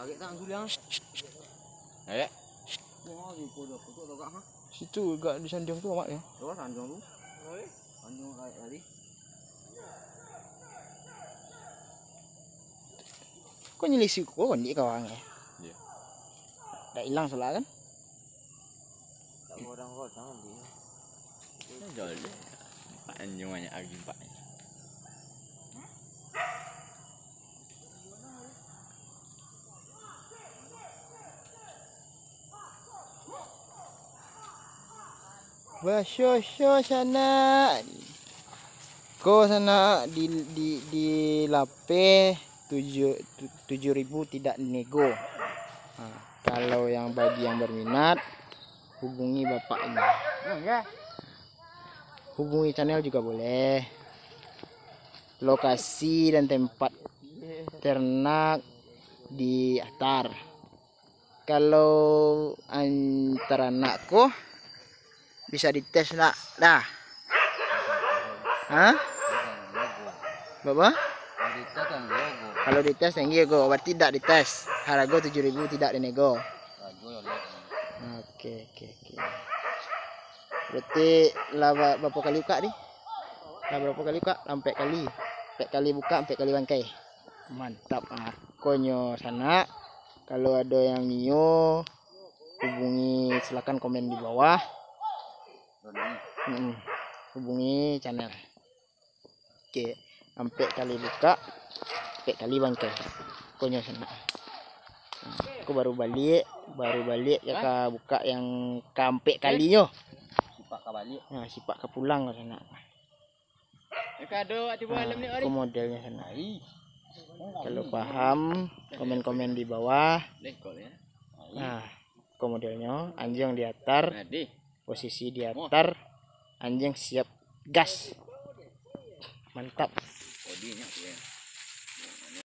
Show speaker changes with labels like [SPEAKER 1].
[SPEAKER 1] Kaget tak Julian?
[SPEAKER 2] Ya.
[SPEAKER 1] Wah, di foto tak ha?
[SPEAKER 2] Situ gak di Sanjung tu mak ya.
[SPEAKER 1] Tuh Sanjung tu. Sanjung kayak tadi.
[SPEAKER 2] Kok nyelisik kok ni kawang ya?
[SPEAKER 1] Iya.
[SPEAKER 2] Dah hilang soalnya kan?
[SPEAKER 1] Orang-orang dia.
[SPEAKER 2] Jolly. Panjang banyak lagi pak. Basyo sana. Ko sana di lape 7.000 tidak nego. Nah, kalau yang bagi yang berminat hubungi bapaknya.
[SPEAKER 1] Enggak.
[SPEAKER 2] Hubungi channel juga boleh. Lokasi dan tempat ternak di Atar. Kalau antara anakku bisa dites lah dah. Hah? Bapak? Kalau dites tinggi go, berarti tidak dites. Harga 7.000 tidak dinego. Oke. Berarti lah berapa kali buka nih? Lah berapa kali buka? Sampai kali. 4 kali buka, 4 kali bangkai. Mantap. Konyo sana. Kalau ada yang nio hubungi, silakan komen di bawah. Hubungi channel. Oke, 4 kali buka, 4 kali bangkai. Konyo sana. Aku baru balik ya ke buka yang ke 4 kalinya.
[SPEAKER 1] Sipak ka balik.
[SPEAKER 2] Nah, sipak ke pulang ke sana.
[SPEAKER 1] Kado di malam ni
[SPEAKER 2] Aku modelnya sana. Kalau paham, komen-komen di bawah. Nah, aku modelnya anjing di atar, posisi di atar, anjing siap gas. Mantap.